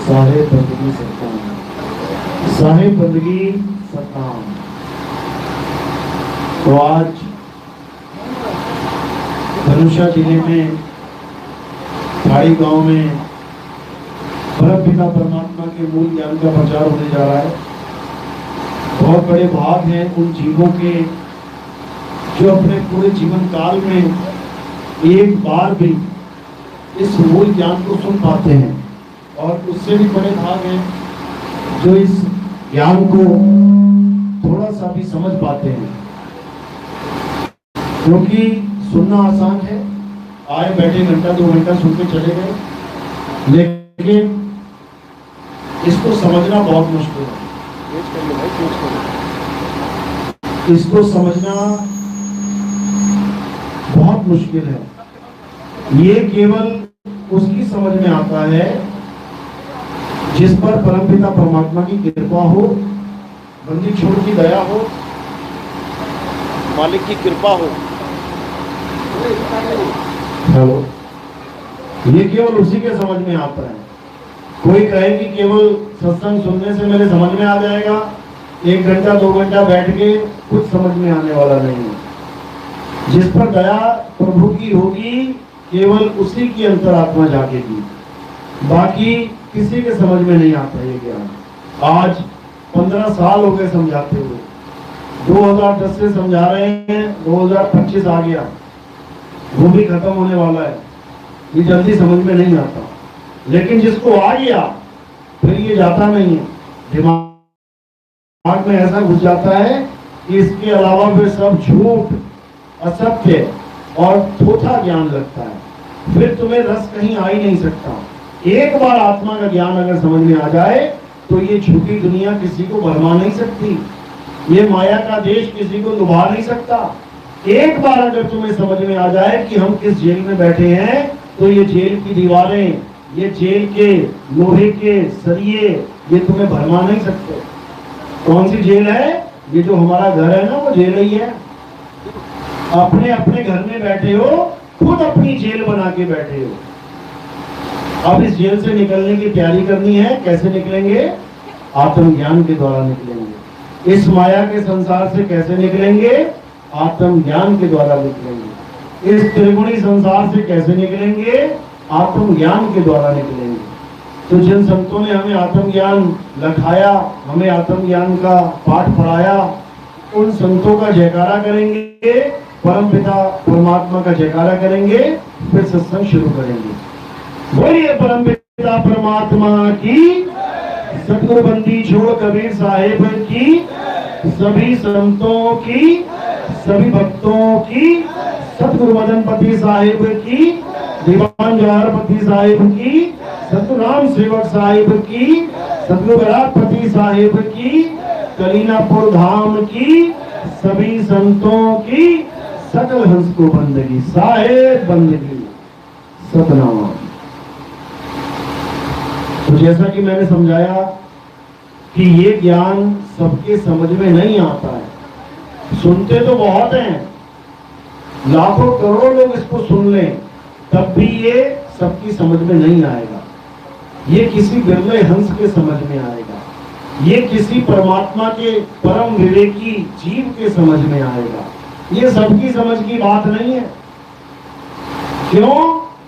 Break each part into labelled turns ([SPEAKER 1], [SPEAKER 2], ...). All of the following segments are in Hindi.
[SPEAKER 1] साहेब बंदगी सत्ताम, साहेब बंदगी सत्ताम। तो आज धनुषा जिले में भाई गांव में परम पिता परमात्मा के मूल ज्ञान का प्रचार होने जा रहा है। बहुत बड़े भाग हैं उन जीवों के जो अपने पूरे जीवन काल में एक बार भी इस मूल ज्ञान को सुन पाते हैं, और उससे भी बड़े भाग हैं जो इस ज्ञान को थोड़ा सा भी समझ पाते हैं। क्योंकि सुनना आसान है, आए बैठे घंटा 2 घंटा सुन के चले गए, लेकिन इसको समझना बहुत मुश्किल है। इसको समझना बहुत मुश्किल है। ये केवल उसकी समझ में आता है जिस पर परमपिता परमात्मा की कृपा हो, बंदी छोड़ की दया हो, मालिक की कृपा हो। हेलो, ये केवल उसी के समझ में आता है। कोई कहे कि केवल सत्संग सुनने से मेरे समझ में आ जाएगा, 1 घंटा 2 घंटा बैठ के कुछ समझ में आने वाला नहीं है। जिस पर दया प्रभु की होगी केवल उसी की अंतरात्मा जागेगी, बाकी किसी के समझ में नहीं आता ये ज्ञान। आज 15 साल हो गए समझाते हुए, 2010 से समझा रहे हैं, 2025 आ गया, वो भी खत्म होने वाला है। ये जल्दी समझ में नहीं आता, लेकिन जिसको आ गया फिर ये जाता नहीं है। दिमाग में ऐसा घुस जाता है कि इसके अलावा फिर सब झूठ, असत्य और थोथा ज्ञान लगता है। फिर तुम्हें रस कहीं आ ही नहीं सकता। एक बार आत्मा का ज्ञान अगर समझ में आ जाए तो ये झूठी दुनिया किसी को भरमा नहीं सकती, ये माया का देश किसी को लुभा नहीं सकता। एक बार अगर तुम्हें समझ में आ जाए कि हम किस जेल में बैठे हैं, तो ये जेल की दीवारें, ये जेल के लोहे के सरिये, ये तुम्हें भरमा नहीं सकते। कौन सी जेल है? ये जो हमारा घर है ना, वो जेल ही है। अपने अपने घर में बैठे हो, खुद अपनी जेल बना के बैठे हो। अब इस जेल से निकलने की तैयारी करनी है। कैसे निकलेंगे? आत्मज्ञान के द्वारा निकलेंगे। इस माया के संसार से कैसे निकलेंगे? आत्मज्ञान के द्वारा निकलेंगे। इस त्रिगुणी संसार से कैसे निकलेंगे? आत्मज्ञान के द्वारा निकलेंगे। तो जिन संतों ने हमें आत्मज्ञान लखाया, हमें आत्मज्ञान का पाठ पढ़ाया, उन संतों का जयकारा करेंगे, परमपिता परमात्मा का जयकारा करेंगे, फिर सत्संग शुरू करेंगे। बोलिए परमपिता परमात्मा की, सतगुरु बंदी छोड़ कबीर साहेब की, सभी संतों की, सभी भक्तों की, सतगुरु मदनपति साहिब की, दीवान जवाहरपति साहिब की, सतगुरु राम सेवक साहिब की, सतगुरु गरापति साहिब की, कलीनापुर धाम की, सभी संतों की, सकल हंस को बंदगी, साहेब बंदगी, सतनाम। तो जैसा कि मैंने समझाया कि ये ज्ञान सबके समझ में नहीं आता है। सुनते तो बहुत हैं, लाखों करोड़ों लोग इसको सुन लें, तब भी ये सबकी समझ में नहीं आएगा। ये किसी बिरले हंस के समझ में आएगा, ये किसी परमात्मा के परम विवेकी जीव के समझ में आएगा। ये सबकी समझ की बात नहीं है। क्यों?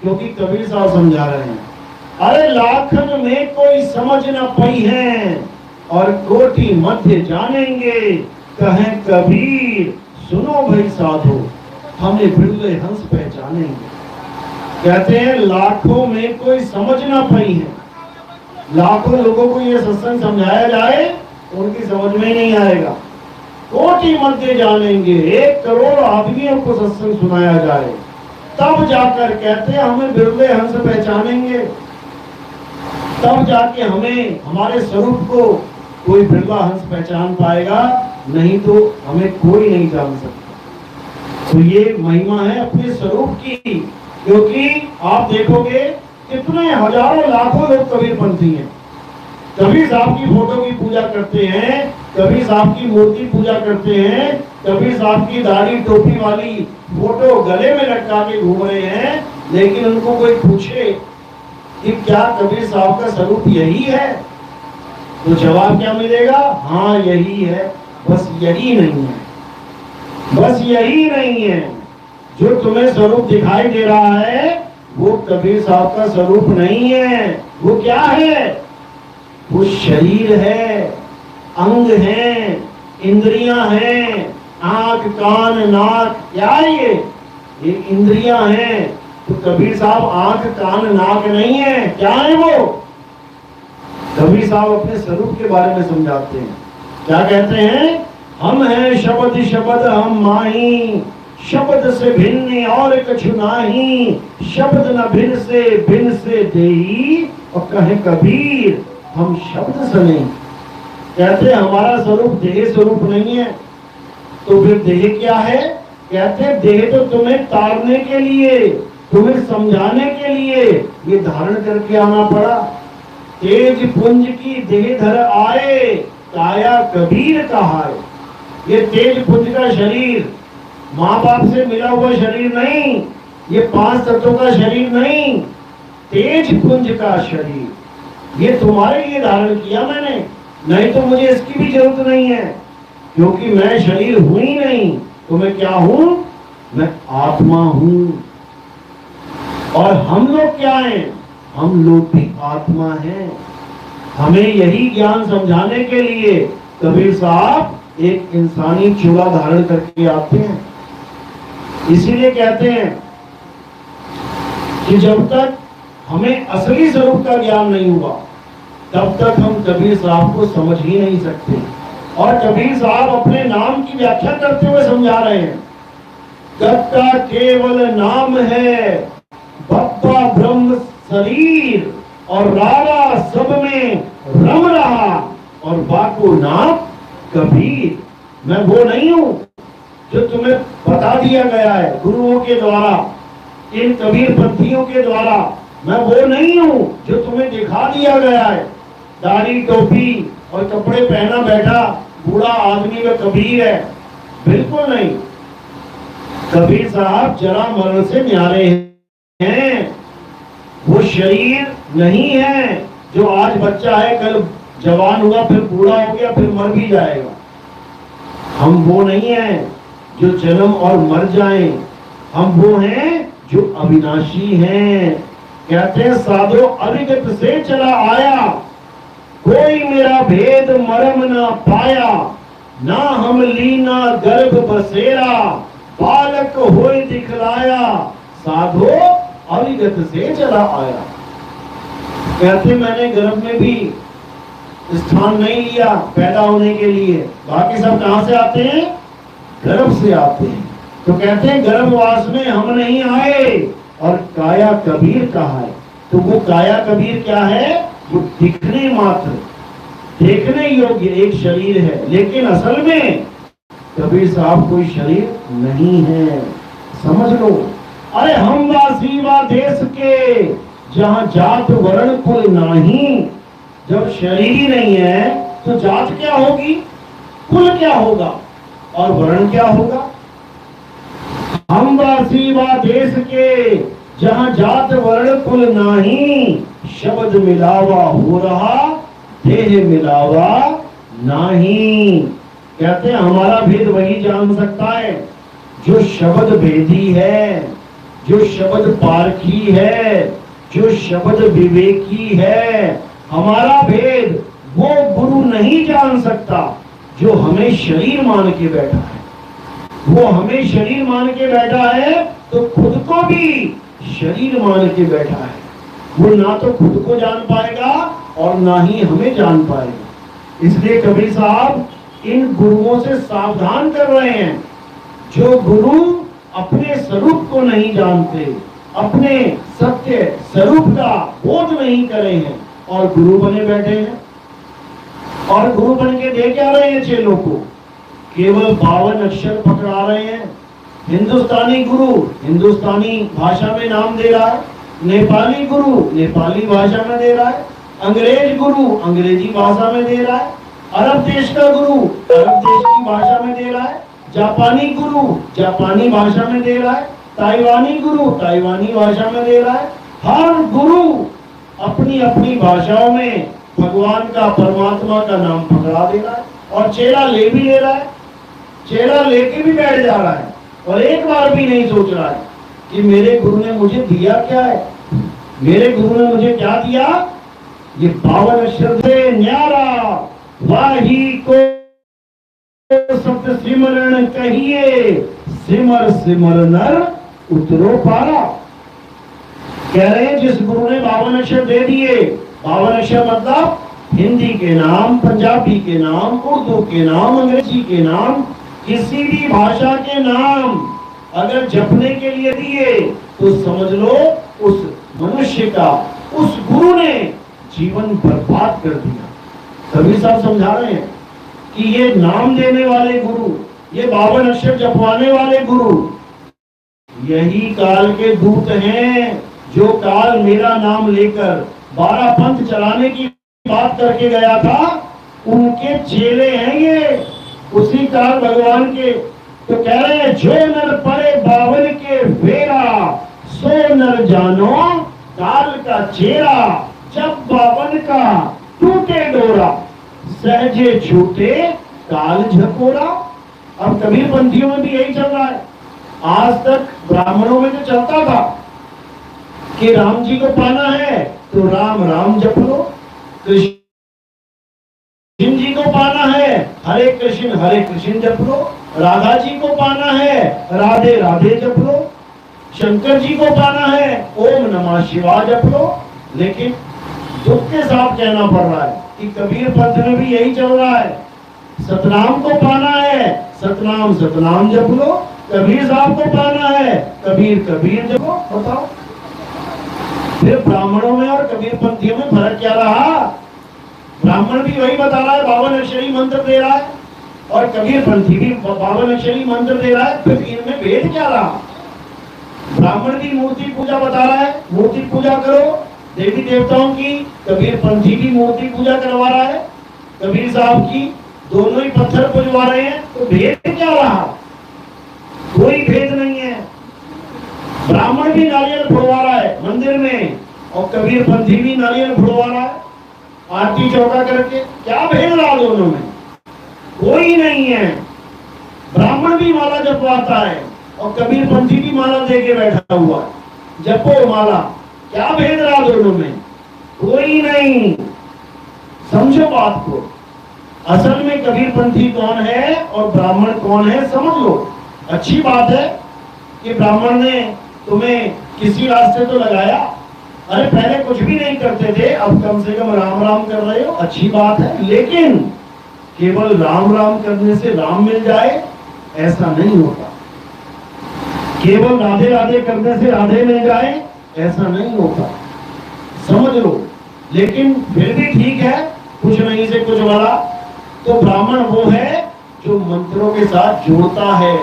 [SPEAKER 1] क्योंकि कबीर साहब समझा रहे हैं, अरे लाखन में कोई समझ न पई है, और कोटि मध्य जानेंगे, कहें कबीर सुनो भाई साधो, हमें बिरले हंस पहचानेंगे। कहते हैं लाखों में कोई समझ ना पाई है। लाखों लोगों को ये सत्संग समझाया जाए, उनकी समझ में नहीं आएगा। कोटि मध्य जानेंगे, 1 करोड़ आदमियों को सत्संग सुनाया जाए, तब जाकर कहते हैं हमें बिरले हंस पहचानेंगे, तब जाके हमें हमारे स्वरूप को कोई बिरला हंस पहचान पाएगा, नहीं तो हमें कोई नहीं जान सकता। तो ये महिमा है अपने स्वरूप की। क्योंकि आप देखोगे कितने हजारों लाखों लोग कबीरपंथी हैं, कबीर साहब की फोटो की पूजा करते हैं, कबीर साहब की मूर्ति पूजा करते हैं, कबीर साहब की दाढ़ी टोपी वाली फोटो गले में लटका के घूम रहे हैं। लेकिन उनको कोई पूछे कि क्या कबीर साहब का स्वरूप यही है? तो जवाब क्या मिलेगा? हाँ यही है, बस यही नहीं है, बस यही नहीं है। जो तुम्हें स्वरूप दिखाई दे रहा है वो कबीर साहब का स्वरूप नहीं है। वो क्या है? वो शरीर है, अंग है, इंद्रियां हैं, आंख कान नाक, क्या है ये इंद्रियां हैं। तो कबीर साहब आंख कान नाक नहीं है, क्या है वो? कबीर साहब अपने स्वरूप के बारे में समझाते हैं। क्या कहते हैं? हम हैं शब्द शब्द हम माही, शब्द से भिन्न और कछु नाही, शब्द न भिन्न से देही, और कहे कबीर हम शब्द से नहीं। कहते हमारा स्वरूप देह स्वरूप नहीं है। तो फिर देह क्या है? कहते देह तो तुम्हें तारने के लिए, तुम्हें समझाने के लिए ये धारण करके आना पड़ा। तेज पुंज की देह धर आए, काया कबीर कहाए। ये तेज पुंज का शरीर माँ बाप से मिला हुआ शरीर नहीं, ये 5 तत्वों का शरीर नहीं, तेज पुंज का शरीर ये तुम्हारे लिए धारण किया मैंने। नहीं तो मुझे इसकी भी जरूरत नहीं है, क्योंकि मैं शरीर हूं ही नहीं। तो मैं क्या हूं? मैं आत्मा हूं। और हम लोग क्या हैं? हम लोग भी आत्मा हैं। हमें यही ज्ञान समझाने के लिए कबीर साहब एक इंसानी चूड़ा धारण करके आते हैं। इसीलिए कहते हैं कि जब तक हमें असली स्वरूप का ज्ञान नहीं हुआ तब तक हम कबीर साहब को समझ ही नहीं सकते। और कबीर साहब अपने नाम की व्याख्या करते हुए समझा रहे हैं, दत्ता केवल नाम है, बप्पा ब्रह्म शरीर, और रारा सब में रम रहा, और बाको नाम कबीर। मैं वो नहीं हूं जो तुम्हें बता दिया गया है गुरुओं के द्वारा, इन कबीर पंथियों के द्वारा। मैं वो नहीं हूं जो तुम्हें दिखा दिया गया है, दाढ़ी टोपी और कपड़े पहना बैठा बूढ़ा आदमी में कबीर है। बिल्कुल नहीं। कबीर साहब जरा मरण से न्यारे हैं। वो शरीर नहीं है जो आज बच्चा है, कल जवान हुआ, फिर बूढ़ा हो गया, फिर मर भी जाएगा। हम वो नहीं हैं जो जन्म और मर जाएं। हम वो हैं जो अविनाशी हैं। कहते हैं साधो अविगत से चला आया, कोई मेरा भेद मरम ना पाया, ना हम लीना गर्भ बसेरा, बालक होए दिखलाया, साधो अविगत से चला आया। कहते मैंने गर्भ में भी स्थान नहीं लिया पैदा होने के लिए। बाकी सब कहां से आते हैं? गर्भ से आते हैं। तो कहते हैं गर्भवास में हम नहीं आए, और काया कबीर कहा है। तो वो काया कबीर क्या है? वो दिखने मात्र, देखने योग्य एक शरीर है, लेकिन असल में कबीर साहब कोई शरीर नहीं है। समझ लो। अरे हम वासीवा देश के, जहां जात वर्ण कुल नहीं। जब शरीर ही नहीं है तो जात क्या होगी, कुल क्या होगा, और वर्ण क्या होगा? हम वासीवा देश के, जहां जात वर्ण कुल नहीं, शब्द मिलावा हो रहा, देह मिलावा नहीं। कहते हैं हमारा भेद वही जान सकता है जो शब्द भेदी है, जो शब्द पारखी है, जो शब्द विवेकी है। हमारा भेद वो गुरु नहीं जान सकता जो हमें शरीर मान के बैठा है। वो हमें शरीर मान के बैठा है तो खुद को भी शरीर मान के बैठा है। वो ना तो खुद को जान पाएगा और ना ही हमें जान पाएगा। इसलिए कबीर साहब इन गुरुओं से सावधान कर रहे हैं जो गुरु अपने स्वरूप को नहीं जानते, अपने सत्य स्वरूप का बोध नहीं करे हैं और गुरु बने बैठे हैं। और गुरु बन के दे क्या रहे हैं चेलों को? केवल 52 अक्षर पकड़ा रहे हैं। हिंदुस्तानी गुरु हिंदुस्तानी भाषा में नाम दे रहा है, नेपाली गुरु नेपाली भाषा में दे रहा है, अंग्रेज गुरु अंग्रेजी भाषा में दे रहा है, अरब देश का गुरु अरब देश की भाषा में दे रहा है, जापानी गुरु जापानी भाषा में दे रहा है, ताइवानी गुरु ताइवानी भाषा में दे रहा है। हर गुरु अपनी अपनी भाषाओं में भगवान का, परमात्मा का नाम पकड़ा दे रहा है और चेला ले भी ले रहा है, चेला लेके भी बैठ जा रहा है और एक बार भी नहीं सोच रहा है कि मेरे गुरु ने मुझे दिया क्या है, मेरे गुरु ने मुझे क्या दिया। ये 52 अक्षर से न्यारा वाही को सत्य सिमरण कहिए, सिमर सिमर नर उतरो पारा। कह रहे हैं जिस गुरु ने 52 अक्षर दे दिए, 52 अक्षर मतलब हिंदी के नाम, पंजाबी के नाम, उर्दू के नाम, अंग्रेजी के नाम, किसी भी भाषा के नाम अगर जपने के लिए दिए तो समझ लो उस मनुष्य का, उस गुरु ने जीवन बर्बाद कर दिया। कबीर साहब समझा रहे हैं कि ये नाम देने वाले गुरु, ये 52 अक्षर जपवाने वाले गुरु यही काल के दूत हैं, जो काल मेरा नाम लेकर 12 पंथ चलाने की बात करके गया था, उनके चेले हैं ये, उसी काल भगवान के। तो कह रहे हैं जो नर पड़े 52 के फेरा, सो नर जानो काल का चेहरा। जब 52 का टूटे डोरा, सहजे छूटे काल झकोरा। अब कबीर पंथियों में भी यही चल रहा है। आज तक ब्राह्मणों में जो चलता था कि राम जी को पाना है तो राम राम जप लो, कृष्ण जी को पाना है हरे कृष्ण जप लो, राधा जी को पाना है राधे राधे जप लो, शंकर जी को पाना है ओम नमः शिवाय जप लो। लेकिन दुख के साथ कहना पड़ रहा है कि कबीर पंथ में भी यही चल रहा है। सतनाम को पाना है सतनाम सतनाम जप लो, कबीर साहब को पाना है कबीर कबीर जपो। बताओ फिर ब्राह्मणों में और कबीर पंथियों में फर्क क्या रहा। ब्राह्मण भी वही बता रहा है 52 अक्षरी मंत्र दे रहा है और कबीर पंथी भी 52 अक्षरी मंत्र दे रहा है, फिर इनमें भेद क्या रहा। ब्राह्मण भी मूर्ति पूजा बता रहा है, मूर्ति पूजा करो देवी देवताओं की, कबीर पंथी भी मूर्ति पूजा करवा रहा है कबीर साहब की, दोनों ही पत्थर पूजवा रहे हैं, तो भेद क्या रहा। कोई भेद नहीं है। ब्राह्मण भी नारियल फोड़वा रहा है मंदिर में और कबीर पंथी भी नारियल फोड़वा रहा है आरती चौका करके, क्या भेद रहा दोनों में। कोई नहीं है। ब्राह्मण भी माला जपवाता है और कबीर पंथी भी माला दे के बैठा हुआ है, जपो माला, क्या भेद रहा दोनों में। कोई नहीं। समझो बात को। असल में कबीर पंथी कौन है और ब्राह्मण कौन है समझ लो। अच्छी बात है कि ब्राह्मण ने तुम्हें किसी रास्ते तो लगाया, अरे पहले कुछ भी नहीं करते थे, अब कम से कम राम राम कर रहे हो, अच्छी बात है। लेकिन केवल राम राम करने से राम मिल जाए ऐसा नहीं होता, केवल राधे राधे करने से राधे मिल जाए ऐसा नहीं होता, समझ लो। लेकिन फिर भी ठीक है, कुछ नहीं से कुछ बड़ा। तो ब्राह्मण वो है जो मंत्रों के साथ जोड़ता है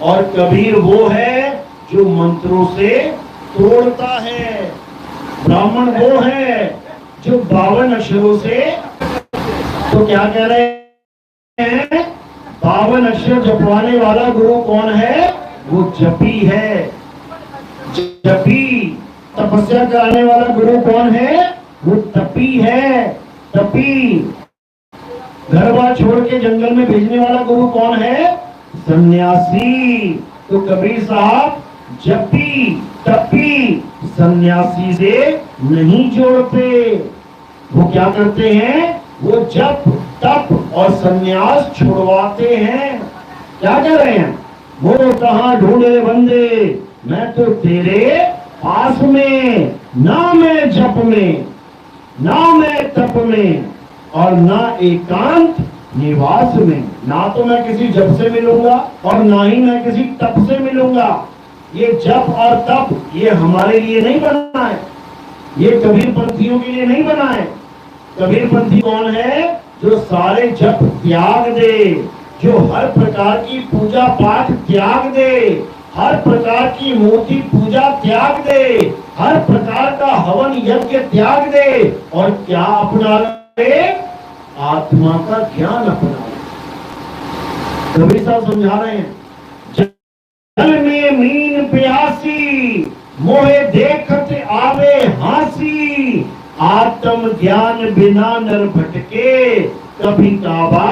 [SPEAKER 1] और कबीर वो है जो मंत्रों से तोड़ता है। ब्राह्मण वो है जो 52 अक्षरों से, तो क्या कह रहे हैं 52 अक्षर जपवाने वाला गुरु कौन है, वो जपी है। जपी तपस्या कराने वाला गुरु कौन है, वो तपी है। तपी घर बार छोड़ के जंगल में भेजने वाला गुरु कौन है, सन्यासी। तो कबीर साहब जपी तपी सन्यासी से नहीं जोड़ते। वो क्या करते हैं, वो जप तप और सन्यास छुड़वाते हैं। क्या कह रहे हैं, वो कहाँ ढूंढे बंदे, मैं तो तेरे पास में, ना मैं जप में, ना मैं तप में और ना एकांत निवास में। ना तो मैं किसी जप से मिलूंगा और ना ही मैं किसी तप से मिलूंगा। ये जप और तप ये हमारे लिए नहीं बना है, ये कबीर पंथियों के लिए नहीं बना है। कबीर पंथी कौन है, जो सारे जप त्याग दे, जो हर प्रकार की पूजा पाठ त्याग दे, हर प्रकार की मूर्ति पूजा त्याग दे, हर प्रकार का हवन यज्ञ त्याग दे और क्या अपना ले, आत्मा का ज्ञान अपना ले। कबीर साहब समझा रहे हैं, जल में मीन प्यासी, मोहे देखत आवे हासी, आत्म ज्ञान बिना नर भटके, कभी काबा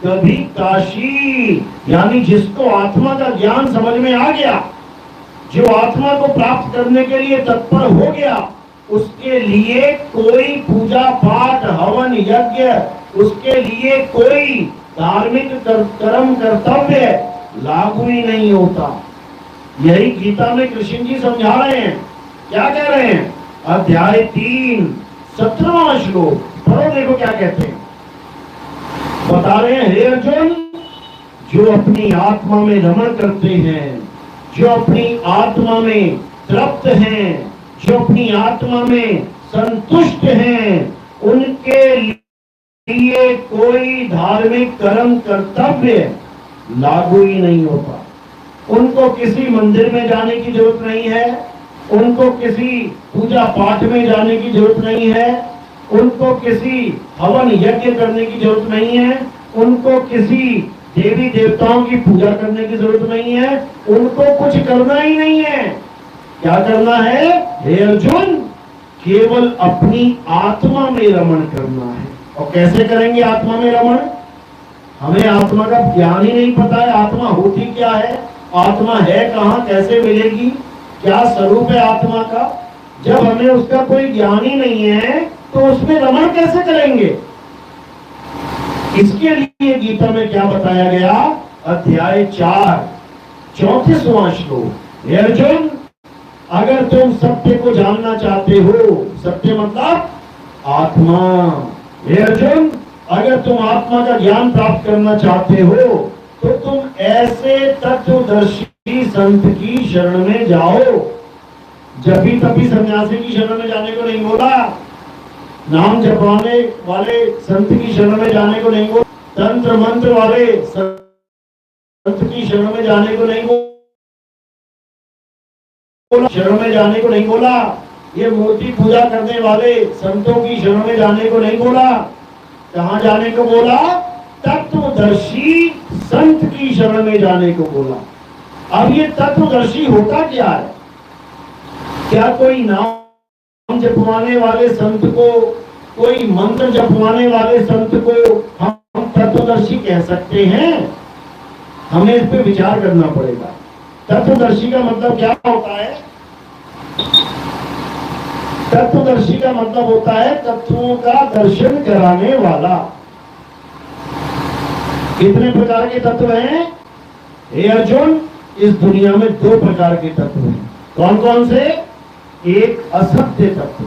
[SPEAKER 1] कभी काशी। यानी जिसको आत्मा का ज्ञान समझ में आ गया, जो आत्मा को प्राप्त करने के लिए तत्पर हो गया, उसके लिए कोई पूजा पाठ हवन यज्ञ, उसके लिए कोई धार्मिक कर्म कर्तव्य लागू ही नहीं होता। यही गीता में कृष्ण जी समझा रहे हैं। क्या कह रहे हैं? अध्याय 3 17वां श्लोक पढ़ो, देखो क्या कहते हैं। बता रहे हैं, हे अर्जुन, जो अपनी आत्मा में रमण करते हैं, जो अपनी आत्मा में तृप्त हैं, जो अपनी आत्मा में संतुष्ट हैं, उनके लिए कोई धार्मिक कर्म कर्तव्य लागू ही नहीं होता। उनको किसी मंदिर में जाने की जरूरत नहीं है, उनको किसी पूजा पाठ में जाने की जरूरत नहीं है, उनको किसी हवन यज्ञ करने की जरूरत नहीं है, उनको किसी देवी देवताओं की पूजा करने की जरूरत नहीं है, उनको कुछ करना ही नहीं है। क्या करना है? हे अर्जुन, केवल अपनी आत्मा में रमण करना है। और कैसे करेंगे आत्मा में रमण? हमें आत्मा का ज्ञान ही नहीं पता है। आत्मा होती क्या है, आत्मा है कहाँ, कैसे मिलेगी, क्या स्वरूप है आत्मा का? जब हमें उसका कोई ज्ञान ही नहीं है तो उसमें रमण कैसे करेंगे? इसके लिए गीता में क्या बताया गया? अध्याय 4 34वां श्लोक, हे अर्जुन, अगर तुम सत्य को जानना चाहते हो, सत्य मतलब आत्मा, हे अर्जुन, अगर तुम आत्मा का ज्ञान प्राप्त करना चाहते हो तो तुम ऐसे तत्वदर्शी संत की शरण में जाओ। जपी तपी सन्यासी की शरण में जाने को नहीं बोला, नाम जपवाने वाले संत की शरण में जाने को नहीं बोला, तंत्र मंत्र वाले संत की शरण में जाने को नहीं बोला, शरण में जाने को नहीं बोला, ये मूर्ति पूजा करने वाले संतों की शरण में जाने को नहीं बोला। कहां जाने को बोला? तत्वदर्शी संत की शरण में जाने को बोला। अब ये तत्वदर्शी होता क्या है? क्या कोई नाम जपवाने वाले संत को, कोई मंत्र जपवाने वाले संत को हम तत्वदर्शी कह सकते हैं? हमें इस पे विचार करना पड़ेगा। तत्वदर्शी का मतलब क्या होता है? तत्वदर्शी का मतलब होता है तत्वों का दर्शन कराने वाला। कितने प्रकार के तत्व हैं? हे अर्जुन, इस दुनिया में 2 प्रकार के तत्व हैं। कौन कौन से? एक असत्य तत्व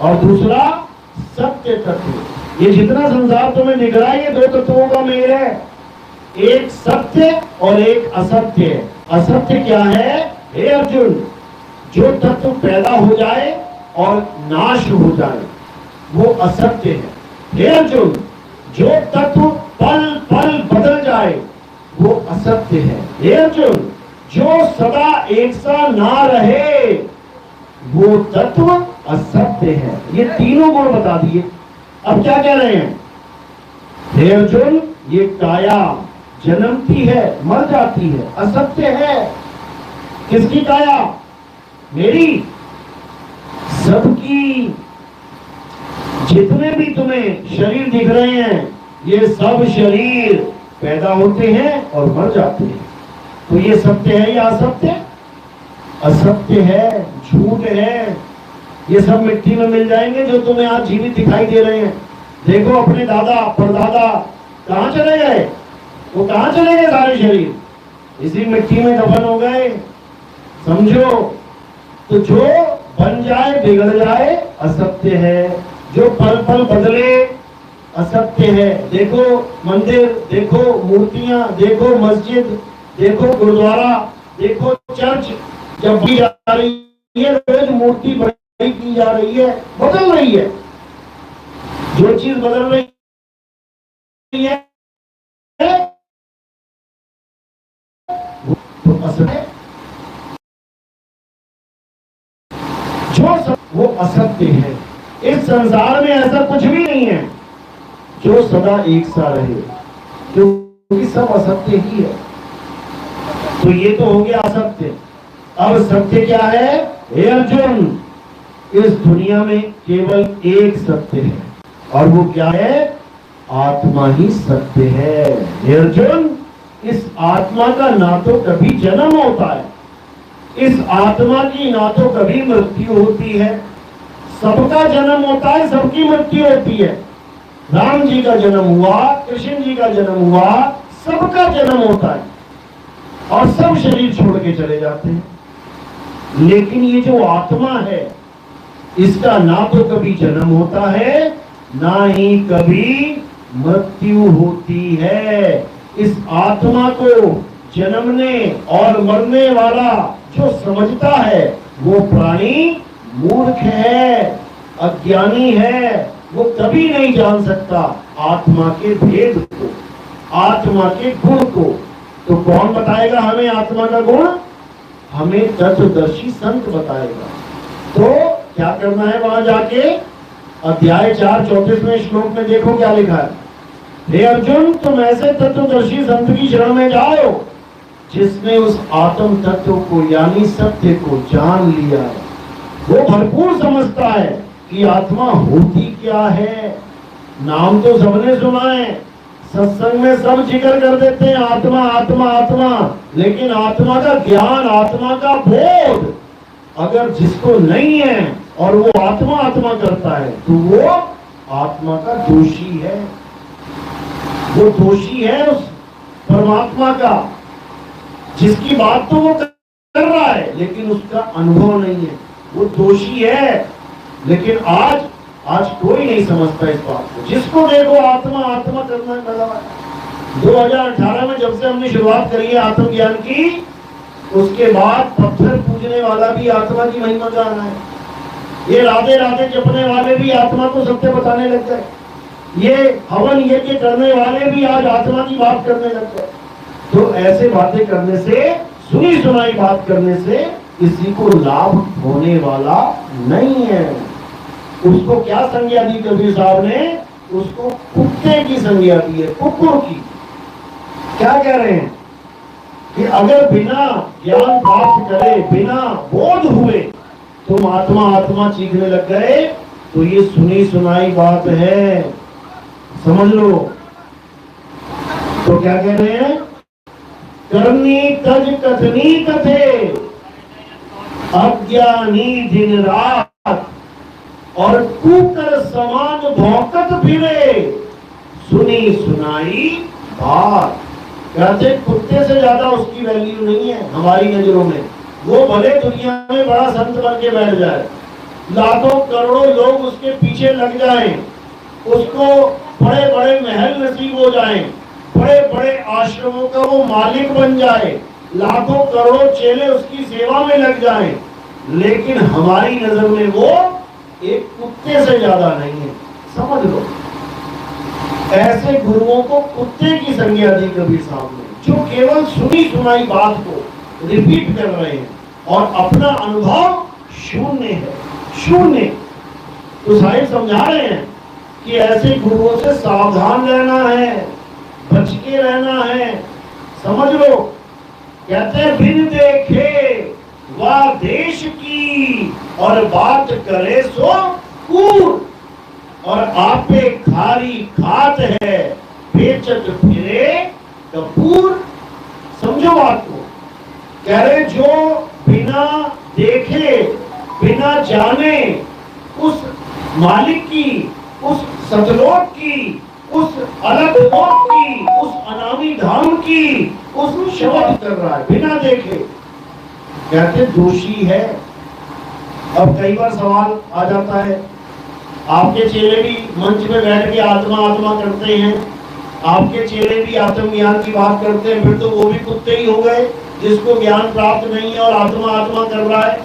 [SPEAKER 1] और दूसरा सत्य तत्व। ये जितना संसार तुम्हें दिख रहा है, ये 2 तत्वों का मेल है। एक सत्य और एक असत्य। असत्य क्या है? हे अर्जुन, जो तत्व पैदा हो जाए और नाश हो जाए वो असत्य है। हे अर्जुन, जो तत्व पल पल बदल जाए वो असत्य है। हे अर्जुन, जो सदा एक सा ना रहे वो तत्व असत्य है। ये तीनों गुण बता दिए। अब क्या कह रहे हैं? हे अर्जुन, ये काया जन्मती है, मर जाती है, असत्य है। किसकी काया? मेरी, सबकी। जितने भी तुम्हें शरीर दिख रहे हैं, ये सब शरीर पैदा होते हैं और मर जाते हैं। तो ये सत्य है या असत्य? असत्य है, झूठ है। ये सब मिट्टी में मिल जाएंगे जो तुम्हें आज जीवित दिखाई दे रहे हैं। देखो अपने दादा परदादा कहां चले गए? वो कहां चले गए? सारे शरीर इसी मिट्टी में दफन हो गए। समझो, तो जो बन जाए बिगड़ जाए असत्य है, जो पल पल बदले असत्य है। देखो मंदिर, देखो मूर्तियां, देखो मस्जिद, देखो गुरुद्वारा, देखो चर्च, जब भी जा रही है रोज मूर्ति बड़ी की जा रही है, बदल रही है। जो चीज बदल रही है वो असत्य है, जो वो असत्य है। इस संसार में ऐसा कुछ भी नहीं है जो सदा एक सा रहे, क्योंकि सब असत्य ही है। तो ये तो हो गया असत्य। अब सत्य क्या है? हे अर्जुन, इस दुनिया में केवल एक सत्य है, और वो क्या है? आत्मा ही सत्य है। हे अर्जुन, इस आत्मा का ना तो कभी जन्म होता है, इस आत्मा की ना तो कभी मृत्यु होती है। सबका जन्म होता है, सबकी मृत्यु होती है। राम जी का जन्म हुआ, कृष्ण जी का जन्म हुआ, सबका जन्म होता है और सब शरीर छोड़ के चले जाते हैं। लेकिन ये जो आत्मा है, इसका ना तो कभी जन्म होता है, ना ही कभी मृत्यु होती है। इस आत्मा को जन्मने और मरने वाला जो समझता है, वो प्राणी मूर्ख है, अज्ञानी है। वो कभी नहीं जान सकता आत्मा के भेद को, आत्मा के गुण को। तो कौन बताएगा हमें आत्मा का गुण? हमें तत्वदर्शी संत बताएगा। तो क्या करना है? वहां जाके अध्याय 4 34वें श्लोक में देखो क्या लिखा है। हे अर्जुन, तुम ऐसे तत्वदर्शी संत की शरण में जाओ जिसने उस आत्म तत्व को यानी सत्य को जान लिया है। वो भरपूर समझता है कि आत्मा होती क्या है। नाम तो सबने सुना है, सत्संग में सब जिक्र कर देते हैं आत्मा आत्मा आत्मा, लेकिन आत्मा का ज्ञान, आत्मा का बोध अगर जिसको नहीं है और वो आत्मा आत्मा करता है, तो वो आत्मा का दोषी है। वो दोषी है उस परमात्मा का, जिसकी बात तो वो कर रहा है लेकिन उसका अनुभव नहीं है। वो दोषी है। लेकिन आज कोई नहीं समझता इस बात को। जिसको देखो आत्मा आत्मा करना लगा है। 2018 में जब से हमने शुरुआत करी है आत्मज्ञान की, उसके बाद पत्थर पूजने वाला भी आत्मा की महिमा गा रहा है। ये राधे राधे जपने वाले भी आत्मा को सत्य बताने लग गए। ये हवन यज्ञ करने वाले भी आज आत्मा की बात करने लग गए। तो ऐसे बातें करने से, सुनी सुनाई बात करने से किसी को लाभ होने वाला नहीं है। उसको क्या संज्ञा दी कबीर साहब ने? उसको कुत्ते की संज्ञा दी है, कुकुर की। क्या कह रहे हैं कि अगर बिना ज्ञान प्राप्त करे, बिना बोध हुए तुम आत्मा आत्मा चीखने लग गए, तो ये सुनी सुनाई बात है, समझ लो। तो क्या कह रहे हैं? करनी तज कथनी कथे, अज्ञानी दिन रात, और कुकर समान भौंकत फिरे, सुनी सुनाई बात। कहते कुत्ते से ज्यादा उसकी वैल्यू नहीं है हमारी नजरों में। वो भले दुनिया में बड़ा संत बन के बैठ जाए, लाखों करोड़ों लोग उसके पीछे लग जाएं, उसको बड़े बड़े महल नसीब हो जाएं, बड़े बड़े आश्रमों का वो मालिक बन जाए, लाखों करोड़ों चेले उसकी सेवा में लग जाएं, लेकिन हमारी नजर में वो एक कुत्ते से ज्यादा नहीं है। समझ लो, ऐसे गुरुओं को कुत्ते की संज्ञा दी कबीर साहब ने, जो केवल सुनी सुनाई बात को रिपीट कर रहे हैं और अपना अनुभव शून्य है, शून्य। तो साहिब समझा रहे हैं कि ऐसे गुरुओं से सावधान रहना है, बच के रहना है। समझ लो, कहते हैं बिन देखे वह देश की, और बात करे सो कूर, और आपे खारी खात है, बेचत फिरे कपूर। समझो बात को। कह रहे जो बिना देखे, बिना जाने उस मालिक की, उस सतलोक की, उस अलग लोक की, उस अनामी धाम की, उस शब्द कर रहा है बिना देखे, कहते दोषी है। अब कई बार सवाल आ जाता है, आपके चेले भी मंच में बैठ के आत्मा आत्मा करते हैं, आपके चेले भी आत्मज्ञान की बात करते हैं, फिर तो वो भी कुत्ते ही हो गए जिसको ज्ञान प्राप्त नहीं है और आत्मा आत्मा कर रहा है।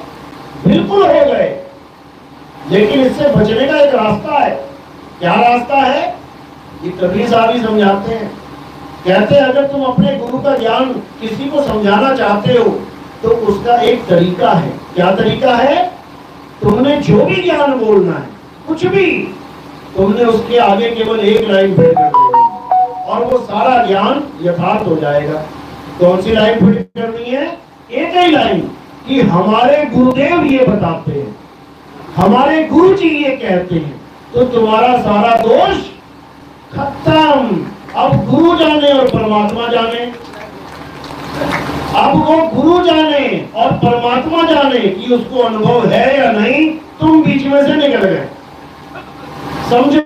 [SPEAKER 1] बिल्कुल हो गए। लेकिन इससे बचने का एक रास्ता है। क्या रास्ता है? ये कबीर साहब ही समझाते हैं। कहते हैं अगर तुम अपने गुरु का ज्ञान किसी को समझाना चाहते हो तो उसका एक तरीका है। क्या तरीका है? तुमने जो भी ज्ञान बोलना है, कुछ भी, तुमने उसके आगे केवल एक लाइन फिट कर देनी और वो सारा ज्ञान यथार्थ हो जाएगा। कौन सी लाइन फिट करनी है? एक ही लाइन कि हमारे गुरुदेव ये बताते हैं। हमारे गुरु जी ये कहते हैं, तो तुम्हारा सारा दोष खत्म। अब गुरु जाने और परमात्मा जाने, अब वो गुरु जाने और परमात्मा जाने कि उसको अनुभव है या नहीं, तुम बीच में से निकल गए। समझो,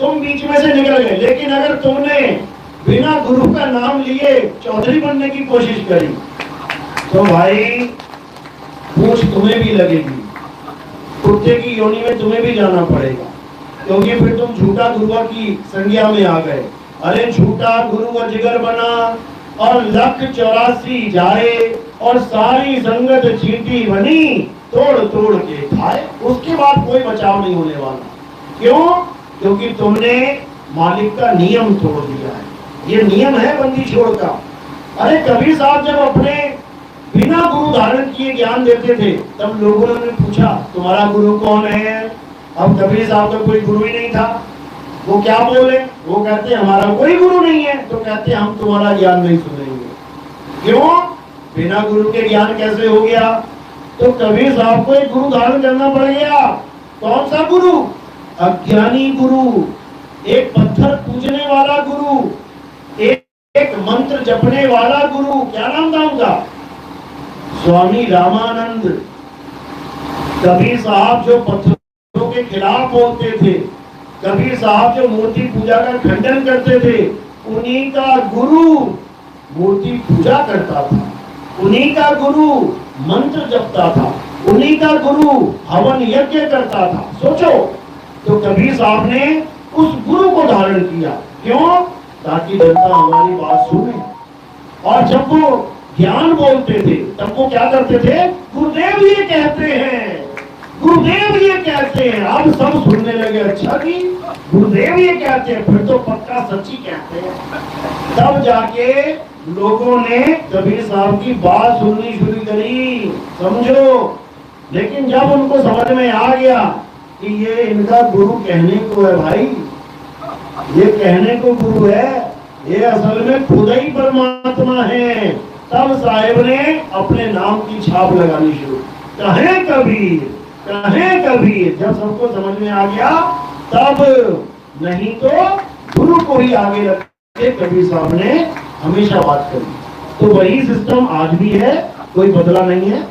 [SPEAKER 1] तुम बीच में से निकल गए। लेकिन अगर तुमने बिना गुरु का नाम लिए चौधरी बनने की कोशिश करी तो भाई पूछ तुम्हें भी लगेगी, कुत्ते की योनि में तुम्हें भी जाना पड़ेगा, क्योंकि फिर तुम झूठा गुरुआ की संज्ञा में आ गए। अरे झूठा गुरु अजगर बना और 1,84 जाए और सारी संगत चींटी बनी, तोड़ तोड़ के खाए, उसके बाद कोई बचाव नहीं होने वाला। क्यों? क्योंकि तुमने मालिक का नियम तोड़ दिया है। ये नियम है बंदी छोड़ का। अरे कबीर साहब जब अपने बिना गुरु धारण किए ज्ञान देते थे, तब लोगों ने पूछा तुम्हारा गुरु कौन है? अब कबीर साहब का कोई गुरु ही नहीं था। वो क्या बोले? वो कहते हमारा कोई गुरु नहीं है। तो कहते हम तुम्हारा ज्ञान नहीं सुनेंगे। क्यों? बिना गुरु के ज्ञान कैसे हो गया? तो कबीर साहब को एक गुरु धारण करना पड़ गया। कौन सा गुरु? अज्ञानी गुरु, एक पत्थर पूजने वाला गुरु, एक मंत्र जपने वाला गुरु। क्या नाम था उनका? स्वामी रामानंद। कबीर साहब जो पत्थरों के खिलाफ बोलते थे, कबीर साहब जो मूर्ति पूजा का खंडन करते थे, उन्हीं का गुरु मूर्ति पूजा करता था, उन्हीं का गुरु मंत्र जपता था, उन्हीं का गुरु हवन यज्ञ करता था। सोचो, तो कबीर साहब ने उस गुरु को धारण किया। क्यों? ताकि जनता हमारी बात सुने। और जब वो ज्ञान बोलते थे तब वो क्या करते थे? गुरुदेव ये कहते हैं, गुरुदेव ये कहते हैं। अब सब सुनने लगे, अच्छा जी गुरुदेव ये कहते हैं, फिर तो पक्का सच्ची कहते हैं। तब जाके लोगों ने कबीर साहब की बात सुननी शुरू करी। समझो, लेकिन जब उनको समझ में आ गया कि ये इनका गुरु कहने को है, भाई ये कहने को गुरु है, ये असल में खुद ही परमात्मा है, तब साहेब ने अपने नाम की छाप लगानी शुरू। कहे कबीर, कहे कबीर। जब सबको समझ में आ गया तब, नहीं तो गुरु को ही आगे रख के कबीर साहब ने हमेशा बात करी। तो वही सिस्टम आज भी है, कोई बदला नहीं है।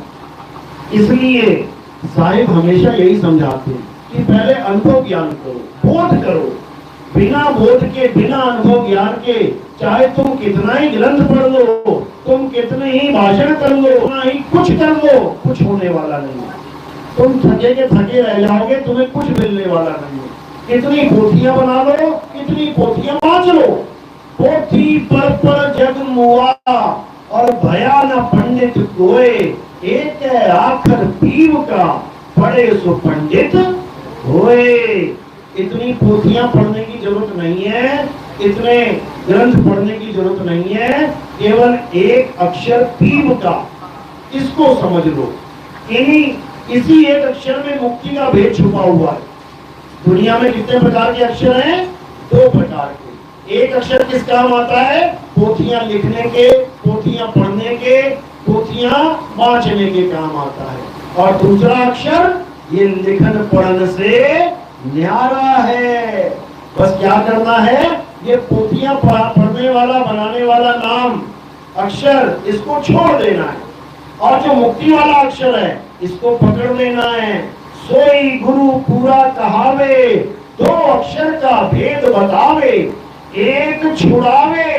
[SPEAKER 1] इसलिए साहिब हमेशा यही समझाते हैं कि पहले अनुभव ज्ञान करो, बोध करो। बिना बोध के, बिना अनुभव ज्ञान के चाहे तुम कितना ही ग्रंथ पढ़ लो, तुम कितने ही भाषण कर लो, कितना ही कुछ कर लो, कुछ होने वाला नहीं है। तुम थके के थके रह जाओगे, तुम्हें कुछ मिलने वाला नहीं है। कितनी पोथियां बना लो, कितनी पोथियां बांच लो, पोथी पर जग मुआ और भया न पंडित कोय, एक आखर पीव का पढ़े सो पंडित होए। इतनी पोथियां पढ़ने की जरूरत नहीं है, इतने ग्रंथ पढ़ने की जरूरत नहीं है, केवल एक अक्षर पीव का, इसको समझ लो। इसी एक अक्षर में मुक्ति का भेद छुपा हुआ है। दुनिया में कितने प्रकार के अक्षर हैं? 2 प्रकार के। एक अक्षर किस काम आता है? पोथियां लिखने के, पोथियां पढ़ने के, पोथियां बांचने के काम आता है। और दूसरा अक्षर ये लिखन पढ़ने से न्यारा है। बस क्या करना है? ये पोथियां पढ़ने वाला, बनाने वाला नाम अक्षर, इसको छोड़ देना है। और जो मुक्ति वाला अक्षर है, इसको पकड़ लेना है। सोई गुरु पूरा कहावे, 2 अक्षर का भेद बतावे, एक छुड़ावे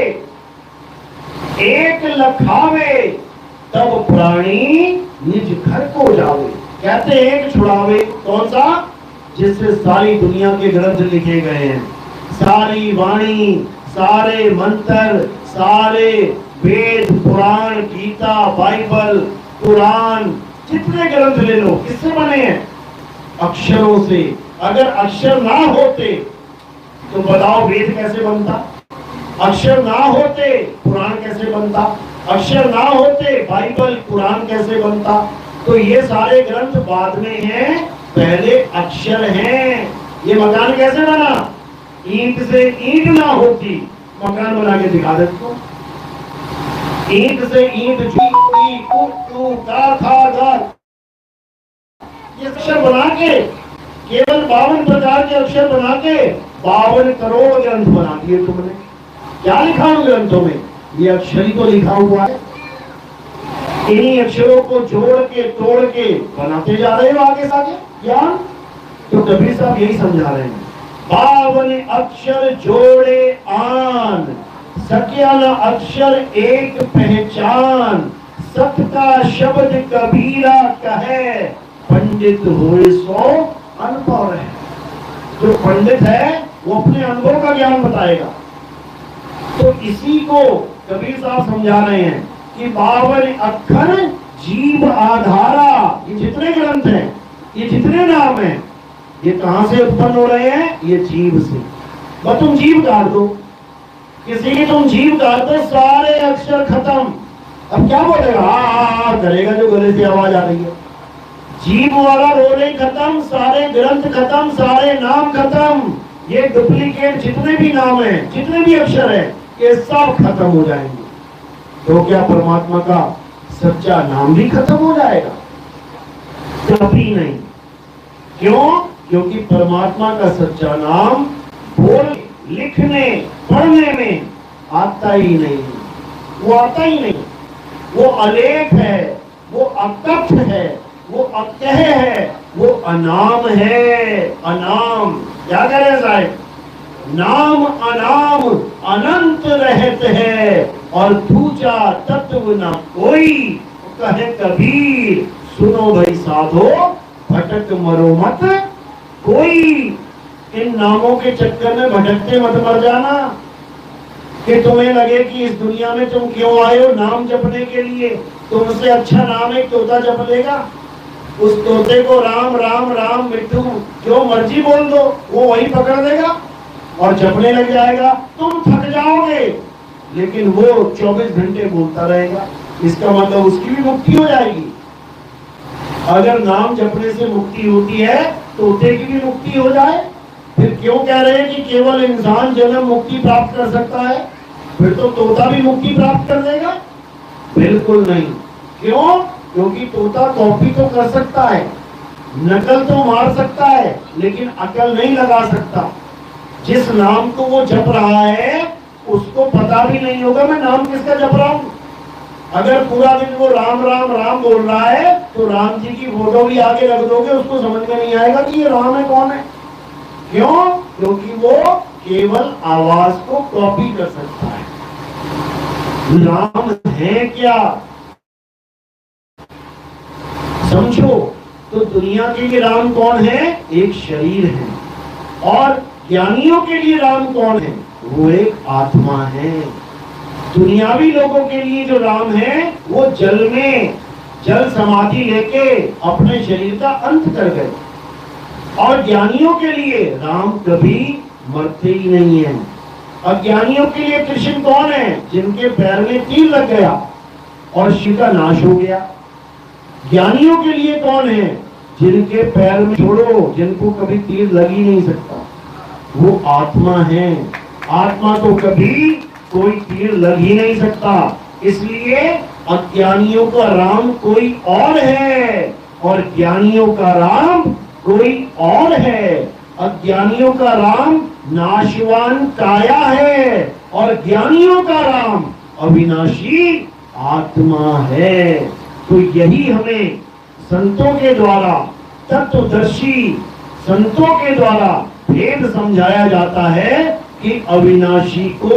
[SPEAKER 1] एक लखावे, तब प्राणी निज घर को जावे। कहते हैं एक छुड़ावे, कौन सा? जिससे सारी दुनिया के ग्रंथ लिखे गए हैं, सारी वाणी, सारे मंत्र, सारे वेद, पुराण, गीता, बाइबल, कुरान, जितने ग्रंथ ले लो, किससे बने हैं? अक्षरों से। अगर अक्षर ना होते तो बताओ वेद कैसे बनता? अक्षर ना होते पुराण कैसे बनता? अक्षर ना होते बाइबल, कुरान कैसे बनता? तो ये सारे ग्रंथ बाद में हैं, पहले अक्षर हैं। ये मकान कैसे बना? ईंट से ईंट ना होती, मकान बना के दिखा दे तुमको। ईंट से ईंट, जी, ई, उ, ऊ, का, खा, गा, ये अक्षर बना के, केवल 52 प्रकार के अक्षर बना के 52 करोड़ ग्रंथ बना दिए तुमने। क्या लिखा उन ग्रंथों में? ये अक्षर ही तो लिखा हुआ है। इन्हीं अक्षरों को जोड़ के तोड़ के बनाते जा रहे हो आगे से आगे ज्ञान। तो कबीर साहब यही समझा रहे हैं, 52 अक्षर जोड़े आन, सकिया न अक्षर एक पहचान, सत का शब्द कबीरा कहे, पंडित हुए सो अनुभव है। जो पंडित है वो अपने अनुभव का ज्ञान बताएगा। तो इसी को कबीर साहब समझा रहे हैं कि 52 अक्षर जीव आधारा। ये जितने ग्रंथ हैं, ये जितने नाम हैं, ये कहां से उत्पन्न हो रहे हैं? ये जीव से। बस तुम जीव काट दो, किसी की तुम जीव काट दो, सारे अक्षर खत्म। अब क्या बोलेगा? आ करेगा जो गले से आवाज आ रही है। जीव वाला रोले खत्म, सारे ग्रंथ खत्म, सारे नाम खत्म। ये डुप्लीकेट जितने भी नाम हैं, जितने भी अक्षर हैं, ये सब खत्म हो जाएंगे। तो क्या परमात्मा का सच्चा नाम भी खत्म हो जाएगा? कभी नहीं। क्यों? क्योंकि परमात्मा का सच्चा नाम बोल, लिखने, पढ़ने में आता ही नहीं। वो आता ही नहीं। वो अलेख है, वो अकथ है, वो अकह है, वो अनाम है। अनाम क्या करें साहब? नाम अनाम अनंत रहत है, और दूजा तत्व न कोई। कहे कबीर सुनो भाई साधो, भटक मरो मत कोई। इन नामों के चक्कर में भटकते मत मर जाना, कि तुम्हें लगे कि इस दुनिया में तुम क्यों आए हो? नाम जपने के लिए। तुमसे अच्छा नाम एक तोता जप लेगा। उस तोते को राम राम राम मिट्टू जो मर्जी बोल दो, वो वही पकड़ लेगा और जपने लग जाएगा। तुम थक जाओगे, लेकिन वो 24 घंटे बोलता रहेगा। इसका मतलब उसकी भी मुक्ति हो जाएगी। अगर नाम जपने से मुक्ति होती है, तोते की भी मुक्ति हो जाए। फिर क्यों कह रहे हैं कि केवल इंसान जन्म मुक्ति प्राप्त कर सकता है? फिर तो तोता भी मुक्ति प्राप्त कर देगा? बिल्कुल नहीं। क्यों? क्योंकि तोता कॉपी तो कर सकता है, नकल तो मार सकता है, लेकिन अकल नहीं लगा सकता। जिस नाम को वो जप रहा है, उसको पता भी नहीं होगा मैं नाम किसका जप रहा हूं। अगर पूरा दिन वो राम राम राम बोल रहा है, तो राम जी की फोटो भी आगे रख दोगे, उसको समझ में नहीं आएगा कि ये राम है कौन है। क्यों? क्योंकि वो केवल आवाज को कॉपी कर सकता है। राम है क्या समझो। तो दुनिया के लिए राम कौन है? एक शरीर है। और ज्ञानियों के लिए राम कौन है? वो एक आत्मा है। दुनियावी लोगों के लिए जो राम है, वो जल में जल समाधि लेके अपने शरीर का अंत कर गए। और ज्ञानियों के लिए राम कभी मरते ही नहीं है। अज्ञानियों के लिए कृष्ण कौन है? जिनके पैर में तीर लग गया और शिव का नाश हो गया। ज्ञानियों के लिए कौन है? जिनके पैर में छोड़ो, जिनको कभी तीर लग ही नहीं सकता, वो आत्मा है। आत्मा तो कभी कोई तीर लग ही नहीं सकता। इसलिए अज्ञानियों का राम कोई और है, और ज्ञानियों का राम कोई और है। अज्ञानियों का राम नाशवान काया है, और ज्ञानियों का राम अविनाशी आत्मा है। तो यही हमें संतों के द्वारा, तत्वदर्शी संतों के द्वारा भेद समझाया जाता है कि अविनाशी को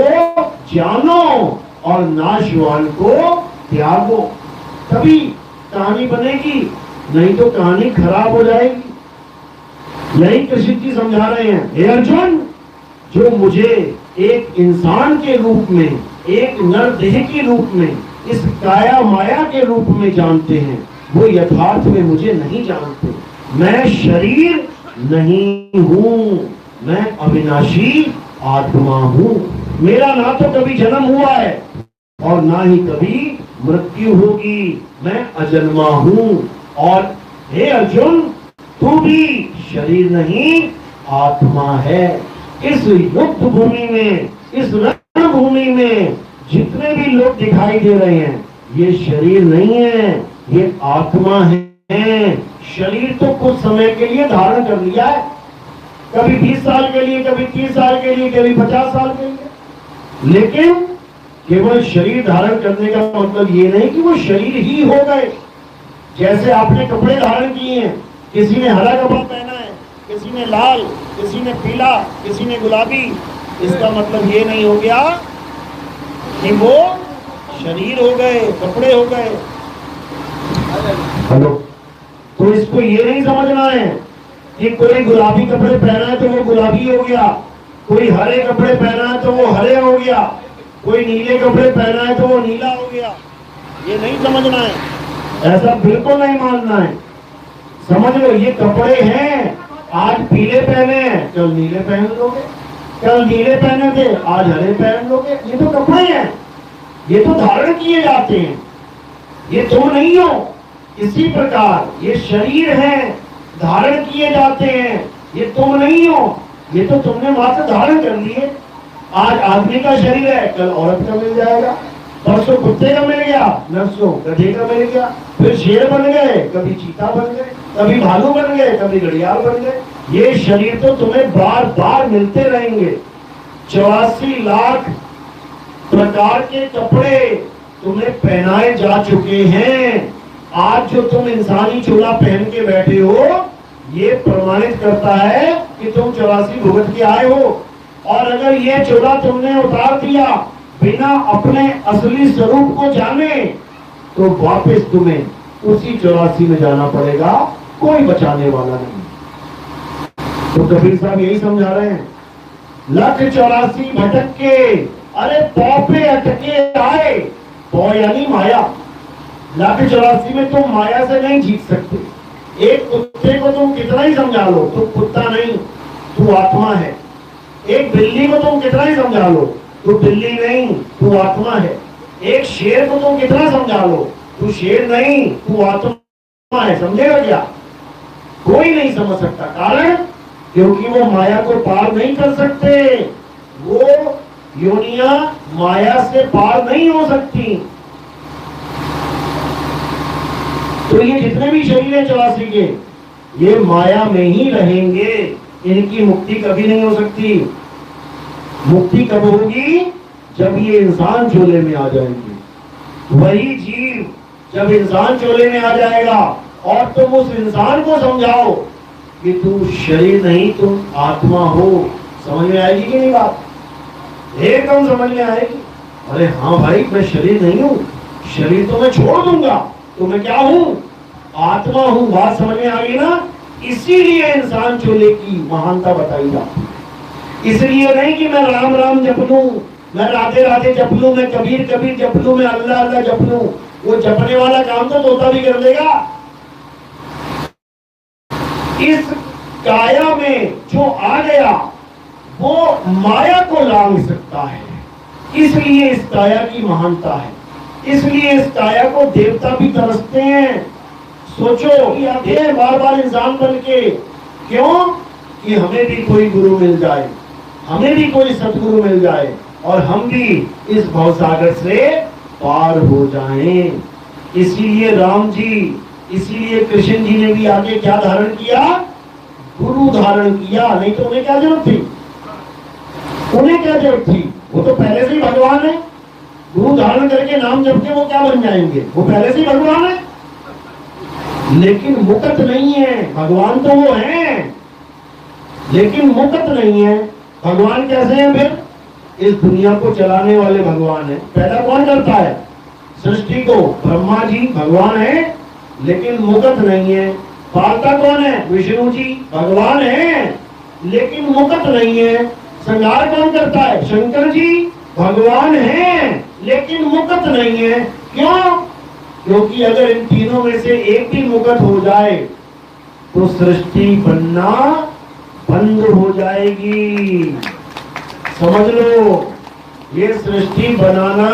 [SPEAKER 1] जानो और नाशवान को त्यागो, तभी कहानी बनेगी, नहीं तो कहानी खराब हो जाएगी। यही कृष्ण जी समझा रहे हैं, हे अर्जुन, जो मुझे एक इंसान के रूप में, एक नरदेह के रूप में, इस काया माया के रूप में जानते हैं, वो यथार्थ में मुझे नहीं जानते। मैं शरीर नहीं हूं, मैं अविनाशी आत्मा हूं। मेरा ना तो कभी जन्म हुआ है और ना ही कभी मृत्यु होगी। मैं अजन्मा हूं। और हे अर्जुन, तू भी शरीर नहीं आत्मा है। इस युद्ध भूमि में, इस रणभूमि में जितने भी लोग दिखाई दे रहे हैं, ये शरीर नहीं है, ये आत्मा है। शरीर तो कुछ समय के लिए धारण कर लिया है, कभी 20 साल के लिए, कभी 30 साल के लिए, कभी 50 साल के लिए। लेकिन केवल शरीर धारण करने का मतलब ये नहीं कि वो शरीर ही हो गए। जैसे आपने कपड़े धारण किए हैं, किसी ने हरा कपड़ा पहना है, किसी ने लाल, किसी ने पीला, किसी ने गुलाबी, इसका मतलब ये नहीं हो गया कि वो शरीर हो गए, कपड़े हो गए। हेलो, तो इसको ये नहीं समझना है कि कोई गुलाबी कपड़े पहना है तो वो गुलाबी हो गया, कोई हरे कपड़े पहना है तो वो हरे हो गया, कोई नीले कपड़े पहना है तो वो नीला हो गया। ये नहीं समझना है, ऐसा बिल्कुल नहीं मानना है। समझ लो, ये कपड़े हैं, आज पीले पहने हैं, कल नीले पहन लोगे, कल नीले पहने थे, आज हरे पहन लोगे। ये तो कपड़े हैं, ये तो धारण किए जाते हैं, ये तुम नहीं हो। इसी प्रकार ये शरीर है, धारण किए जाते हैं, ये तुम नहीं हो, ये तो तुमने मात्र धारण कर लिए। आज आदमी का शरीर है, कल औरत का मिल जाएगा, परसों कुत्ते का मिल गया, नरसों गधे का मिल गया, फिर शेर बन गए, कभी चीता बन गए, कभी भालू बन गए, कभी घड़ियाल बन गए। ये शरीर तो तुम्हें बार बार मिलते रहेंगे। 84 लाख प्रकार के कपड़े तुम्हें पहनाए जा चुके हैं। आज जो तुम इंसानी चोला पहन के बैठे हो, ये प्रमाणित करता है कि तुम 84 भुगत के आए हो। और अगर ये चोला तुमने उतार दिया बिना अपने असली स्वरूप को जाने, तो वापस तुम्हें उसी 84 में जाना पड़ेगा, कोई बचाने वाला नहीं। तो कबीर साहब यही समझा रहे हैं, 184 भटक के, अरे पौ पे अटके आए। पौ यानी माया। 184 में तुम माया से नहीं जीत सकते। एक कुत्ते को तुम कितना ही समझा लो, तू कुत्ता नहीं, तू आत्मा है। एक बिल्ली को तुम कितना ही समझा लो, तू बिल्ली नहीं, तू आत्मा है। एक शेर को तुम कितना समझा लो, तू शेर नहीं, तू आत्मा है। समझेगा क्या? कोई नहीं समझ सकता। कारण, क्योंकि वो माया को पार नहीं कर सकते। वो योनियां माया से पार नहीं हो सकती। तो ये जितने भी शरीर है 84 के, ये माया में ही रहेंगे, इनकी मुक्ति कभी नहीं हो सकती। मुक्ति कब होगी? जब ये इंसान चोले में आ जाएंगे। वही जीव जब इंसान चोले में आ जाएगा और तुम उस इंसान को समझाओ कि तू शरीर नहीं, तुम आत्मा हो, समझ में आएगी कि नहीं बात? एकदम समझ में आएगी। अरे हाँ भाई, मैं शरीर नहीं हूँ, शरीर तो मैं छोड़ दूंगा, तो मैं क्या हूँ? आत्मा हूँ। बात समझ में आ गई ना? इसीलिए इंसान चोले की महानता बताई जाती है। इसलिए नहीं कि मैं राम राम जप लूं, मैं राधे राधे जप लूं, मैं कबीर कबीर जप लूं, मैं अल्लाह अल्लाह जप लूं। वो जपने वाला काम तो तोता भी कर देगा। इस काया में जो आ गया वो माया को लांघ सकता है। इसलिए इस काया की महानता है। इसलिए इस काया को देवता भी तरसते हैं। सोचो कि आप ये बार बार इंसान बन के, क्यों? कि हमें भी कोई गुरु मिल जाए, हमें भी कोई सतगुरु मिल जाए और हम भी इस भवसागर से पार हो जाएं। इसीलिए राम जी, इसीलिए कृष्ण जी ने भी आगे क्या धारण किया? गुरु धारण किया। नहीं तो उन्हें क्या जरूरत थी? उन्हें क्या जरूरत थी? वो तो पहले से ही भगवान है। गुरु धारण करके नाम जप के वो क्या बन जाएंगे? वो पहले से ही भगवान है। लेकिन मुकत नहीं है। भगवान तो वो है, लेकिन मुकत नहीं है। भगवान कैसे हैं फिर? इस दुनिया को चलाने वाले भगवान है। पैदा कौन करता है सृष्टि को? ब्रह्मा जी भगवान है, लेकिन मुकत नहीं है। पालता कौन है? विष्णु जी भगवान है, लेकिन मुकत नहीं है। श्रृंगार कौन करता है? शंकर जी भगवान है, लेकिन मुकत नहीं है। क्यों? क्योंकि अगर इन तीनों में से एक भी मुकत हो जाए तो सृष्टि बनना बंद हो जाएगी। समझ लो, ये सृष्टि बनाना,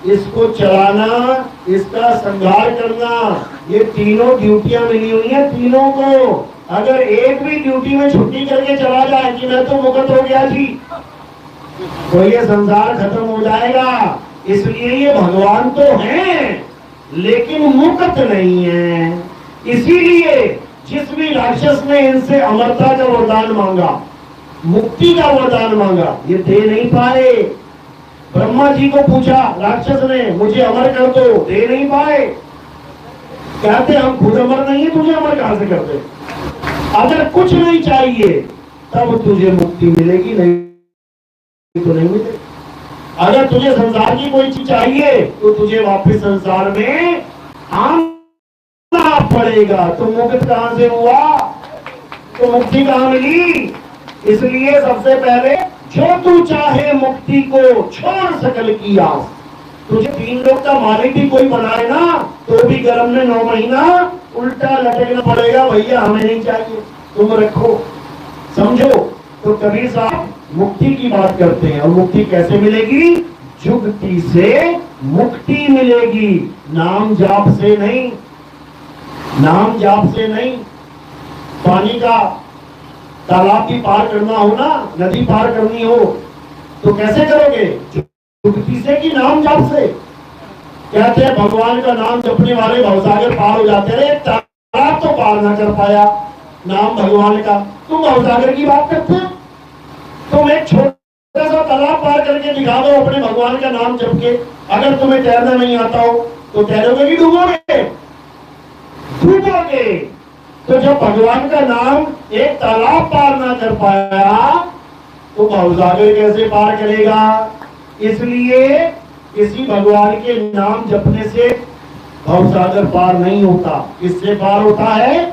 [SPEAKER 1] इसको चलाना, इसका संहार करना, ये तीनों ड्यूटियां मिली हुई हैं तीनों को। अगर एक भी ड्यूटी में छुट्टी करके चला जाए कि मैं तो मुक्त हो गया जी, तो ये संसार खत्म हो जाएगा। इसलिए ये भगवान तो हैं, लेकिन मुक्त नहीं है। इसीलिए जिस भी राक्षस ने इनसे अमरता का वरदान मांगा, मुक्ति का वरदान मांगा, ये दे नहीं पाए। ब्रह्मा जी को पूछा राक्षस ने, मुझे अमर कर दो, दे नहीं पाए। कहते हम खुद अमर नहीं है, तुझे अमर कहां से कर दे। अगर कुछ नहीं चाहिए तब तुझे मुक्ति मिलेगी, नहीं तो नहीं मिलेगी। अगर तुझे संसार की कोई चीज चाहिए तो तुझे वापस संसार में आना पड़ेगा। तो मुक्त कहां से हुआ, तो मुक्ति कहां मिली। इसलिए सबसे पहले जो तू चाहे मुक्ति को छोड़ सकल की आस। तुझे 3 लोग का मालिक भी कोई बनाए ना तो भी गर्भ में 9 महीना उल्टा लटकना पड़ेगा, भैया हमें नहीं चाहिए, तुम रखो। समझो। तो कबीर साहब मुक्ति की बात करते हैं। और मुक्ति कैसे मिलेगी, जुगति से मुक्ति मिलेगी, नाम जाप से नहीं, नाम जाप से नहीं। पानी का तालाब भी पार करना हो ना, नदी पार करनी हो तो कैसे करोगे, जुगति से कि नाम जाप से। कहते हैं भगवान का नाम जपने वाले भवसागर पार हो जाते रहे, तालाब तो पार ना कर पाया, नाम भगवान का। तुम भवसागर की बात करते हो। तुम एक छोटा सा तालाब पार करके दिखा दो अपने भगवान का नाम जप के। अगर तुम्हें तैरना नहीं आता हो तो तैरोगे कि डूबोगे, डूबोगे। तो जब भगवान का नाम एक तालाब पार ना कर पाया तो भवसागर कैसे पार करेगा। इसलिए किसी भगवान के नाम जपने से भवसागर पार नहीं होता। इससे पार होता है,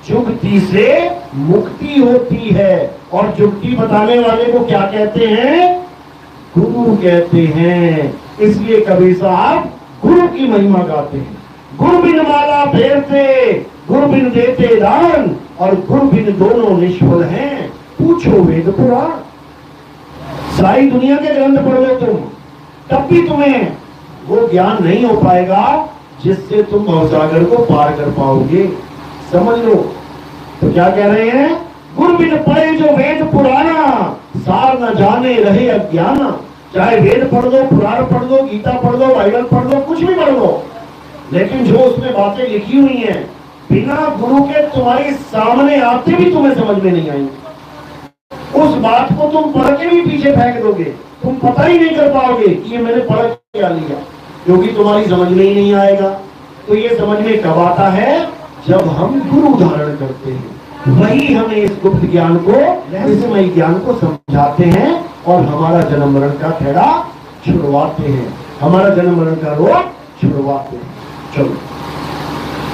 [SPEAKER 1] जुगति से मुक्ति होती है। और जुगति बताने वाले को क्या कहते हैं, गुरु कहते हैं। इसलिए कबीर साहब गुरु की महिमा गाते हैं। गुरु बिन माला फेरते, गुरु बिन देते दान, और गुरु बिन दोनों निष्फल हैं, पूछो वेद पुराण। सारी दुनिया के ग्रंथ पढ़ लो तुम, तब भी तुम्हें वो ज्ञान नहीं हो पाएगा जिससे तुम भवसागर को पार कर पाओगे। समझ लो। तो क्या कह रहे हैं, गुरु बिन पढ़े जो वेद पुराना, सार न जाने रहे अज्ञाना। चाहे वेद पढ़ लो, पुराण पढ़ लो, गीता पढ़ लो, बाइबल पढ़ लो, कुछ भी पढ़ लो, लेकिन जो उसमें बातें लिखी हुई हैं बिना गुरु के तुम्हारे सामने आते भी तुम्हें समझ में नहीं आएंगी। उस बात को तुम पढ़ के भी पीछे फेंक दोगे, तुम पता ही नहीं कर पाओगे कि ये मैंने पढ़ क्या लिया, क्योंकि तुम्हारी समझ में ही नहीं आएगा। तो ये समझ में कब आता है, जब हम गुरु धारण करते हैं। वही हमें इस गुप्त ज्ञान को, रहस्यमय ज्ञान को समझाते हैं और हमारा जन्म मरण का खेड़ा छुड़वाते हैं, हमारा जन्म मरण का रोग छुड़वाते हैं। चलो,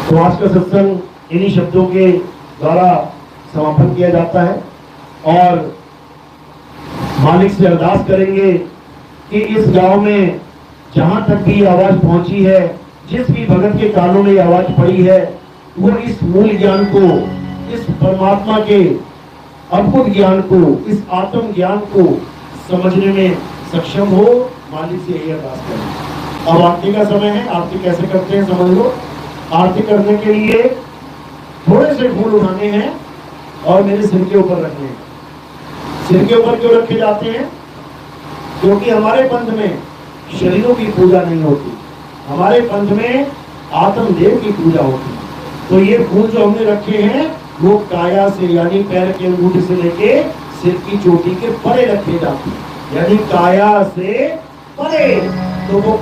[SPEAKER 1] तो आज का सत्संग इन्हीं शब्दों के द्वारा समापन किया जाता है। और मालिक से अरदास करेंगे कि इस गांव में जहां तक भी आवाज पहुंची है, जिस भी भगत के कानों में आवाज पड़ी है, वो इस मूल ज्ञान को, इस परमात्मा के अद्भुत ज्ञान को, इस आत्म ज्ञान को समझने में सक्षम हो। मालिक से यही अरदास करें। अब आरती का समय है। आरती कैसे करते हैं समझ लो। आरती करने के लिए थोड़े से फूल उठाने हैं और मेरे सिर के ऊपर रखने हैं। सिर के ऊपर क्यों रखे जाते हैं, क्योंकि हमारे पंथ में शरीरों की पूजा नहीं होती, हमारे पंथ में आत्मदेव की पूजा होती है। तो ये फूल जो हमने रखे हैं वो काया से, यानी पैर के अंगूठे से लेके सिर की चोटी के परे रखे जाते हैं, यानी काया से परे। तो वो